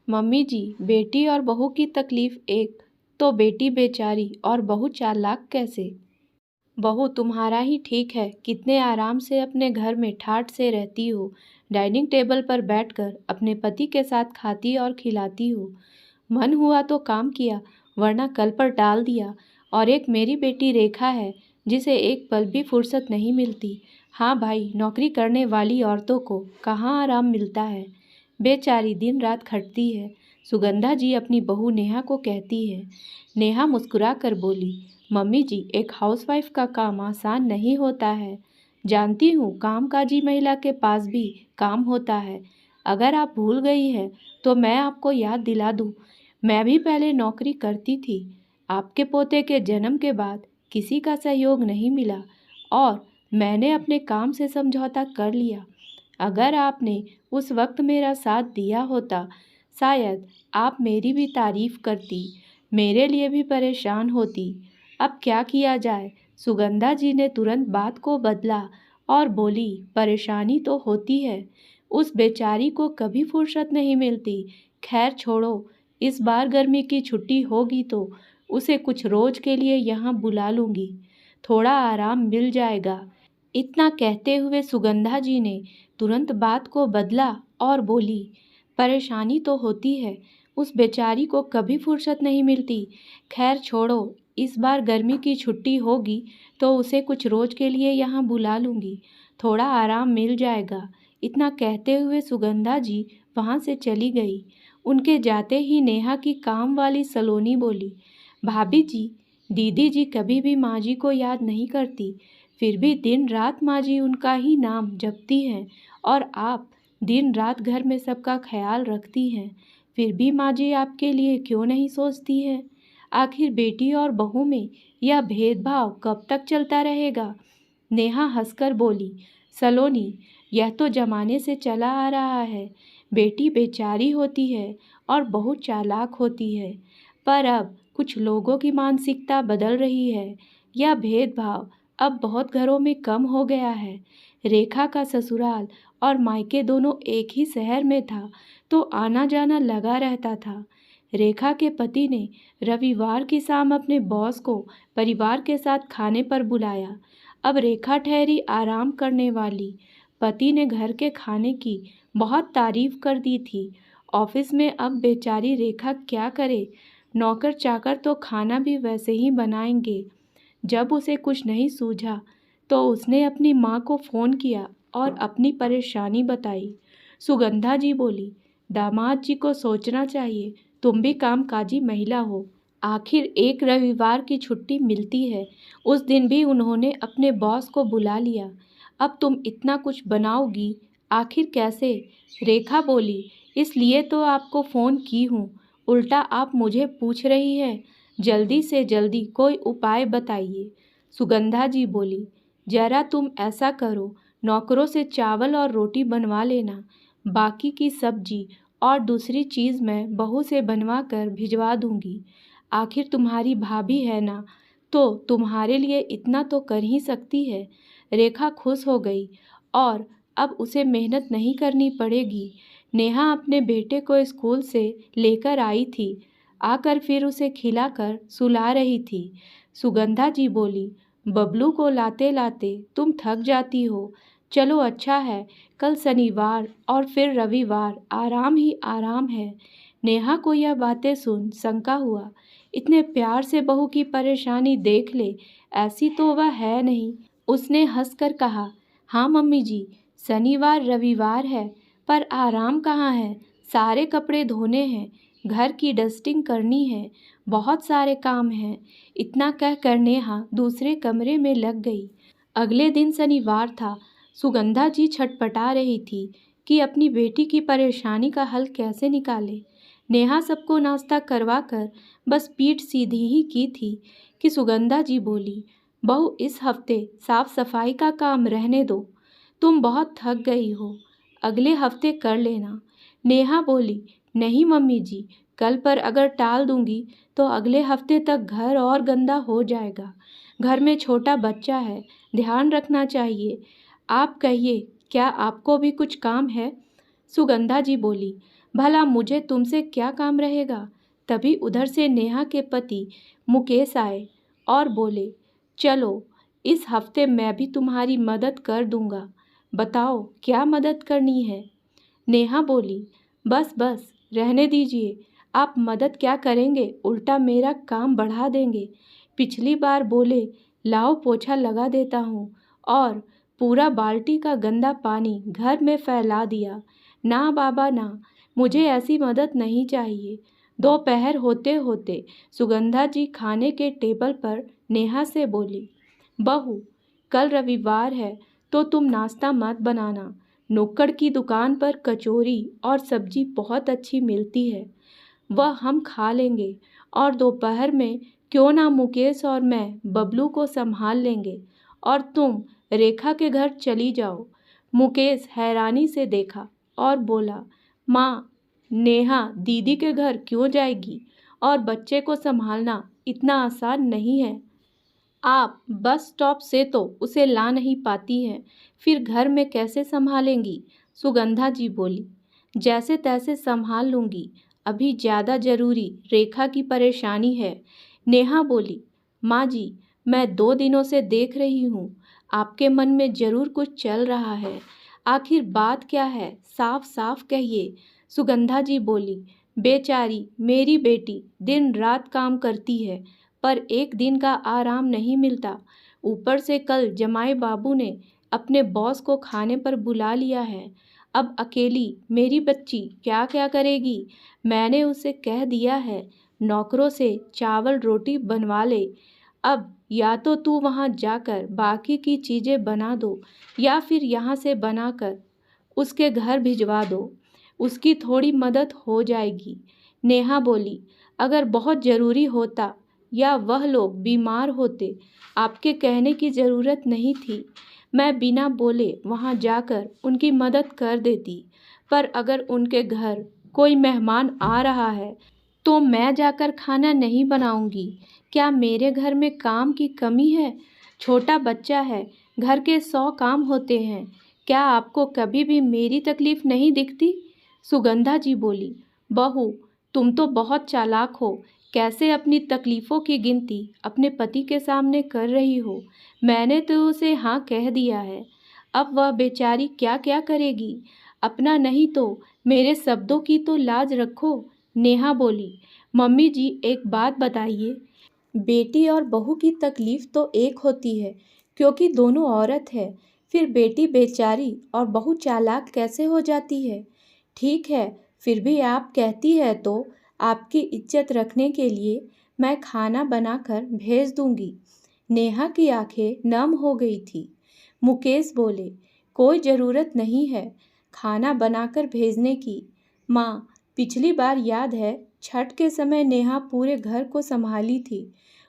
Mummy जी, बेटी और बहू की तकलीफ एक, तो बेटी बेचारी और बहू चालाक कैसे? बहू तुम्हारा ही ठीक है, कितने आराम से अपने घर में ठाठ से रहती हो, डाइनिंग टेबल पर बैठकर अपने पति के साथ खाती और खिलाती हो। मन हुआ तो काम किया, वरना कल पर टाल दिया। और एक मेरी बेटी रेखा है, जिसे एक पल भी फुर्सत नहीं मिलती। हाँ भाई, नौकरी करने वाली औरतों को कहाँ आराम मिलता है। बेचारी दिन रात खटती है। सुगंधा जी अपनी बहू नेहा को कहती है। नेहा मुस्कुरा कर बोली, मम्मी जी, एक हाउसवाइफ का काम आसान नहीं होता है। जानती हूँ, कामकाजी महिला के पास भी काम होता है। अगर आप भूल गई हैं तो मैं आपको याद दिला दूँ, मैं भी पहले नौकरी करती थी। आपके पोते के जन्म के बाद किसी का सहयोग नहीं मिला और मैंने अपने काम से समझौता कर लिया। अगर आपने उस वक्त मेरा साथ दिया होता, शायद आप मेरी भी तारीफ करती, मेरे लिए भी परेशान होती। अब क्या किया जाए? सुगंधा जी ने तुरंत बात को बदला और बोली, परेशानी तो होती है, उस बेचारी को कभी फुर्सत नहीं मिलती। खैर छोड़ो, इस बार गर्मी की छुट्टी होगी तो उसे कुछ रोज के लिए यहाँ बुला लूँगी, थोड़ा आराम मिल जाएगा। इतना कहते हुए सुगंधा जी ने तुरंत बात को बदला और बोली, परेशानी तो होती है, उस बेचारी को कभी फुर्सत नहीं मिलती। खैर छोड़ो, इस बार गर्मी की छुट्टी होगी तो उसे कुछ रोज के लिए यहाँ बुला लूँगी, थोड़ा आराम मिल जाएगा। इतना कहते हुए सुगंधा जी वहाँ से चली गई। उनके जाते ही नेहा की काम वाली सलोनी बोली, भाभी जी, दीदी जी कभी भी माँ जी को याद नहीं करती, फिर भी दिन रात माँ जी उनका ही नाम जपती हैं, और आप दिन रात घर में सबका ख्याल रखती हैं, फिर भी माँ जी आपके लिए क्यों नहीं सोचती हैं? आखिर बेटी और बहू में यह भेदभाव कब तक चलता रहेगा? नेहा हंसकर बोली, सलोनी, यह तो जमाने से चला आ रहा है। बेटी बेचारी होती है और बहू चालाक होती है, पर अब कुछ लोगों की मानसिकता बदल रही है। यह भेदभाव अब बहुत घरों में कम हो गया है। रेखा का ससुराल और मायके दोनों एक ही शहर में था, तो आना जाना लगा रहता था। रेखा के पति ने रविवार की शाम अपने बॉस को परिवार के साथ खाने पर बुलाया। अब रेखा ठहरी आराम करने वाली। पति ने घर के खाने की बहुत तारीफ कर दी थी। ऑफिस में अब बेचारी रेखा क्या करे? नौकर चाकर तो खाना भी वैसे ही बनाएंगे। जब उसे कुछ नहीं सूझा तो उसने अपनी माँ को फ़ोन किया और अपनी परेशानी बताई। सुगंधा जी बोली, दामाद जी को सोचना चाहिए, तुम भी कामकाजी महिला हो। आखिर एक रविवार की छुट्टी मिलती है, उस दिन भी उन्होंने अपने बॉस को बुला लिया। अब तुम इतना कुछ बनाओगी, आखिर कैसे? रेखा बोली, इसलिए तो आपको फ़ोन की हूँ, उल्टा आप मुझे पूछ रही है। जल्दी से जल्दी कोई उपाय बताइए। सुगंधा जी बोली, जरा तुम ऐसा करो, नौकरों से चावल और रोटी बनवा लेना, बाकी की सब्जी और दूसरी चीज़ मैं बहू से बनवा कर भिजवा दूंगी। आखिर तुम्हारी भाभी है ना, तो तुम्हारे लिए इतना तो कर ही सकती है। रेखा खुश हो गई और अब उसे मेहनत नहीं करनी पड़ेगी। नेहा अपने बेटे को स्कूल से लेकर आई थी, आकर फिर उसे खिलाकर सुला रही थी। सुगंधा जी बोली, बबलू को लाते लाते तुम थक जाती हो, चलो अच्छा है, कल शनिवार और फिर रविवार, आराम ही आराम है। नेहा को यह बातें सुन शंका हुआ, इतने प्यार से बहू की परेशानी देख ले, ऐसी तो वह है नहीं। उसने हंसकर कहा, हाँ मम्मी जी, शनिवार रविवार है, पर आराम कहाँ है? सारे कपड़े धोने हैं, घर की डस्टिंग करनी है, बहुत सारे काम हैं। इतना कहकर नेहा दूसरे कमरे में लग गई। अगले दिन शनिवार था। सुगंधा जी छटपटा रही थी कि अपनी बेटी की परेशानी का हल कैसे निकाले। नेहा सबको नाश्ता करवा कर बस पीठ सीधी ही की थी कि सुगंधा जी बोली, बहू, इस हफ्ते साफ सफाई का काम रहने दो, तुम बहुत थक गई हो, अगले हफ्ते कर लेना। नेहा बोली, नहीं मम्मी जी, कल पर अगर टाल दूंगी तो अगले हफ्ते तक घर और गंदा हो जाएगा। घर में छोटा बच्चा है, ध्यान रखना चाहिए। आप कहिए, क्या आपको भी कुछ काम है? सुगंधा जी बोली, भला मुझे तुमसे क्या काम रहेगा। तभी उधर से नेहा के पति मुकेश आए और बोले, चलो इस हफ्ते मैं भी तुम्हारी मदद कर दूंगा। बताओ क्या मदद करनी है। नेहा बोली, बस बस रहने दीजिए। आप मदद क्या करेंगे, उल्टा मेरा काम बढ़ा देंगे। पिछली बार बोले लाओ पोछा लगा देता हूँ और पूरा बाल्टी का गंदा पानी घर में फैला दिया। ना बाबा ना, मुझे ऐसी मदद नहीं चाहिए। दोपहर होते होते सुगंधा जी खाने के टेबल पर नेहा से बोली, बहू कल रविवार है तो तुम नाश्ता मत बनाना। नुक्कड़ की दुकान पर कचौरी और सब्जी बहुत अच्छी मिलती है, वह हम खा लेंगे। और दोपहर में क्यों ना मुकेश और मैं बबलू को संभाल लेंगे और तुम रेखा के घर चली जाओ। मुकेश हैरानी से देखा और बोला, माँ, नेहा दीदी के घर क्यों जाएगी और बच्चे को संभालना इतना आसान नहीं है। आप बस स्टॉप से तो उसे ला नहीं पाती हैं, फिर घर में कैसे संभालेंगी। सुगंधा जी बोली, जैसे तैसे संभाल लूँगी, अभी ज़्यादा ज़रूरी रेखा की परेशानी है। नेहा बोली, माँ जी, मैं 2 दिनों से देख रही हूँ आपके मन में ज़रूर कुछ चल रहा है। आखिर बात क्या है, साफ साफ कहिए। सुगंधा जी बोली, बेचारी मेरी बेटी दिन रात काम करती है पर एक दिन का आराम नहीं मिलता। ऊपर से कल जमाई बाबू ने अपने बॉस को खाने पर बुला लिया है। अब अकेली मेरी बच्ची क्या क्या करेगी। मैंने उसे कह दिया है नौकरों से चावल रोटी बनवा ले। अब या तो तू वहाँ जाकर बाकी की चीज़ें बना दो या फिर यहाँ से बनाकर उसके घर भिजवा दो, उसकी थोड़ी मदद हो जाएगी। नेहा बोली, अगर बहुत ज़रूरी होता या वह लोग बीमार होते, आपके कहने की ज़रूरत नहीं थी। मैं बिना बोले वहाँ जाकर उनकी मदद कर देती। पर अगर उनके घर कोई मेहमान आ रहा है तो मैं जाकर खाना नहीं बनाऊंगी। क्या मेरे घर में काम की कमी है। छोटा बच्चा है, घर के 100 काम होते हैं। क्या आपको कभी भी मेरी तकलीफ़ नहीं दिखती। सुगंधा जी बोली, बहू तुम तो बहुत चालाक हो। कैसे अपनी तकलीफ़ों की गिनती अपने पति के सामने कर रही हो। मैंने तो उसे हाँ कह दिया है, अब वह बेचारी क्या क्या करेगी। अपना नहीं तो मेरे शब्दों की तो लाज रखो। नेहा बोली, मम्मी जी एक बात बताइए, बेटी और बहू की तकलीफ़ तो एक होती है क्योंकि दोनों औरत है, फिर बेटी बेचारी और बहू चालाक कैसे हो जाती है। ठीक है, फिर भी आप कहती है तो आपकी इज्जत रखने के लिए मैं खाना बनाकर भेज दूंगी। नेहा की आंखें नम हो गई थी। मुकेश बोले, कोई ज़रूरत नहीं है खाना बनाकर भेजने की। माँ, पिछली बार याद है छठ के समय नेहा पूरे घर को संभाली थी।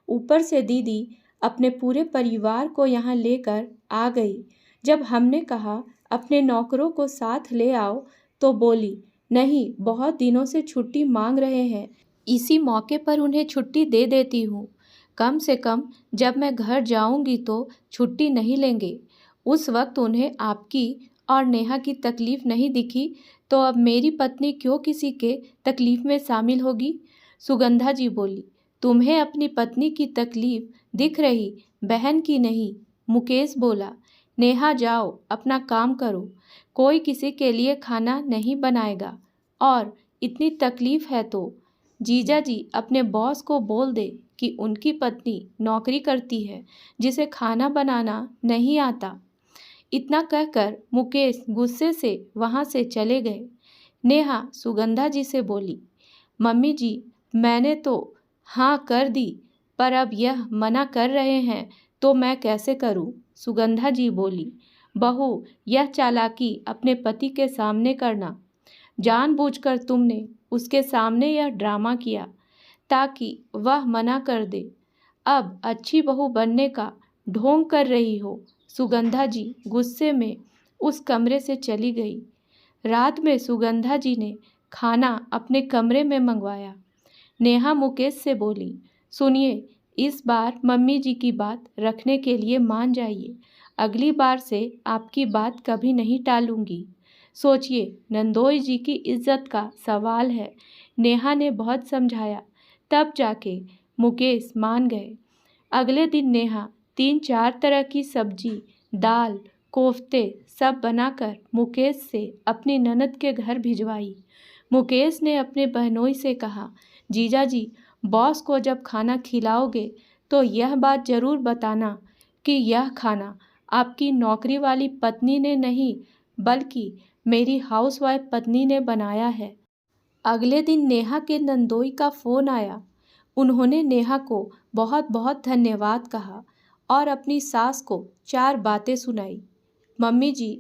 ऊपर से दीदी अपने पूरे परिवार को यहाँ लेकर आ गई। जब हमने कहा अपने नौकरों को साथ ले आओ तो बोली, नहीं, बहुत दिनों से छुट्टी मांग रहे हैं, इसी मौके पर उन्हें छुट्टी दे देती हूँ। कम से कम जब मैं घर जाऊँगी तो छुट्टी नहीं लेंगे। उस वक्त उन्हें आपकी और नेहा की तकलीफ़ नहीं दिखी तो अब मेरी पत्नी क्यों किसी के तकलीफ़ में शामिल होगी। सुगंधा जी बोली, तुम्हें अपनी पत्नी की तकलीफ़ दिख रही, बहन की नहीं। मुकेश बोला, नेहा जाओ अपना काम करो, कोई किसी के लिए खाना नहीं बनाएगा। और इतनी तकलीफ़ है तो जीजा जी अपने बॉस को बोल दे कि उनकी पत्नी नौकरी करती है जिसे खाना बनाना नहीं आता। इतना कहकर मुकेश गुस्से से वहाँ से चले गए। नेहा सुगंधा जी से बोली, मम्मी जी मैंने तो हाँ कर दी, पर अब यह मना कर रहे हैं तो मैं कैसे करूँ। सुगंधा जी बोली, बहू यह चालाकी अपने पति के सामने करना। जानबूझकर तुमने उसके सामने यह ड्रामा किया ताकि वह मना कर दे। अब अच्छी बहू बनने का ढोंग कर रही हो। सुगंधा जी गुस्से में उस कमरे से चली गई। रात में सुगंधा जी ने खाना अपने कमरे में मंगवाया। नेहा मुकेश से बोली, सुनिए, इस बार मम्मी जी की बात रखने के लिए मान जाइए। अगली बार से आपकी बात कभी नहीं टालूंगी। सोचिए, नंदोई जी की इज्जत का सवाल है। नेहा ने बहुत समझाया, तब जाके मुकेश मान गए। अगले दिन नेहा 3-4 तरह की सब्जी, दाल, कोफ्ते सब बनाकर मुकेश से अपनी ननद के घर भिजवाई। मुकेश ने अपने बहनोई से कहा, जीजा जी, बॉस को जब खाना खिलाओगे तो यह बात ज़रूर बताना कि यह खाना आपकी नौकरी वाली पत्नी ने नहीं बल्कि मेरी हाउसवाइफ पत्नी ने बनाया है। अगले दिन नेहा के नंदोई का फ़ोन आया। उन्होंने नेहा को बहुत बहुत धन्यवाद कहा और अपनी सास को 4 बातें सुनाई। मम्मी जी,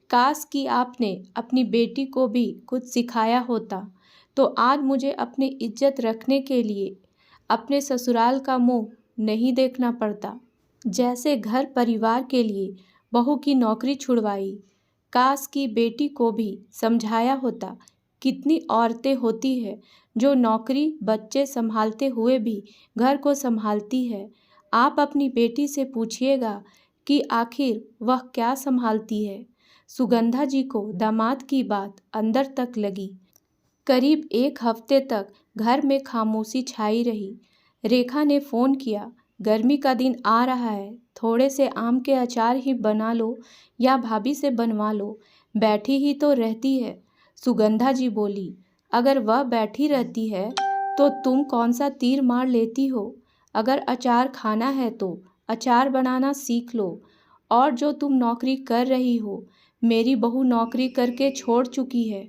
काश कि आपने अपनी बेटी को भी कुछ सिखाया होता तो आज मुझे अपनी इज्जत रखने के लिए अपने ससुराल का मुंह नहीं देखना पड़ता। जैसे घर परिवार के लिए बहू की नौकरी छुड़वाई। काश की बेटी को भी समझाया होता। कितनी औरतें होती है जो नौकरी बच्चे संभालते हुए भी घर को संभालती है। आप अपनी बेटी से पूछिएगा कि आखिर वह क्या संभालती है। सुगंधा जी को दामाद की बात अंदर तक लगी। करीब 1 हफ्ते तक घर में खामोशी छाई रही। रेखा ने फ़ोन किया, गर्मी का दिन आ रहा है, थोड़े से आम के अचार ही बना लो या भाभी से बनवा लो, बैठी ही तो रहती है। सुगंधा जी बोली, अगर वह बैठी रहती है तो तुम कौन सा तीर मार लेती हो। अगर अचार खाना है तो अचार बनाना सीख लो। और जो तुम नौकरी कर रही हो, मेरी बहू नौकरी करके छोड़ चुकी है।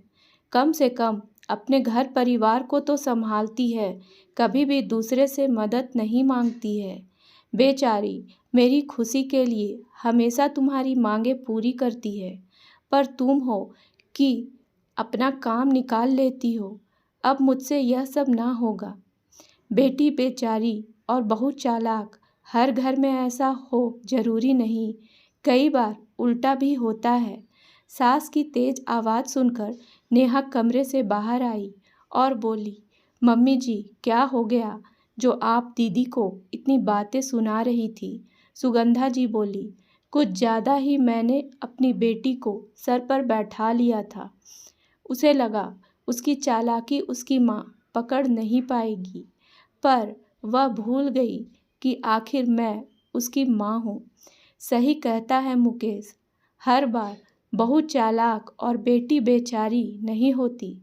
कम से कम अपने घर परिवार को तो संभालती है, कभी भी दूसरे से मदद नहीं मांगती है। बेचारी मेरी खुशी के लिए हमेशा तुम्हारी मांगें पूरी करती है, पर तुम हो कि अपना काम निकाल लेती हो। अब मुझसे यह सब ना होगा। बेटी बेचारी और बहू चालाक, हर घर में ऐसा हो जरूरी नहीं, कई बार उल्टा भी होता है। सास की तेज आवाज़ सुनकर नेहा कमरे से बाहर आई और बोली, मम्मी जी, क्या हो गया जो आप दीदी को इतनी बातें सुना रही थी। सुगंधा जी बोली, कुछ ज़्यादा ही मैंने अपनी बेटी को सर पर बैठा लिया था। उसे लगा उसकी चालाकी उसकी माँ पकड़ नहीं पाएगी, पर वह भूल गई कि आखिर मैं उसकी माँ हूँ। सही कहता है मुकेश, हर बार बहू चालाक और बेटी बेचारी नहीं होती,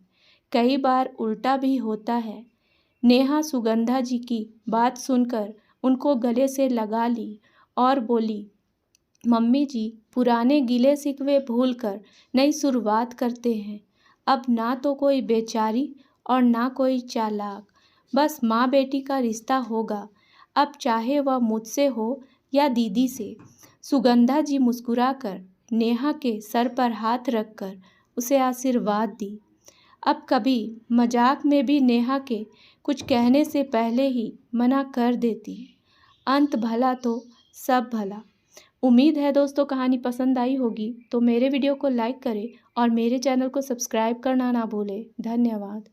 कई बार उल्टा भी होता है। नेहा सुगंधा जी की बात सुनकर उनको गले से लगा ली और बोली, मम्मी जी, पुराने गिले शिकवे भूलकर नई शुरुआत करते हैं। अब ना तो कोई बेचारी और ना कोई चालाक, बस माँ बेटी का रिश्ता होगा, अब चाहे वह मुझसे हो या दीदी से। सुगंधा जी मुस्कुराकर नेहा के सर पर हाथ रखकर उसे आशीर्वाद दी। अब कभी मजाक में भी नेहा के कुछ कहने से पहले ही मना कर देती। अंत भला तो सब भला। उम्मीद है दोस्तों कहानी पसंद आई होगी, तो मेरे वीडियो को लाइक करें और मेरे चैनल को सब्सक्राइब करना ना भूलें। धन्यवाद।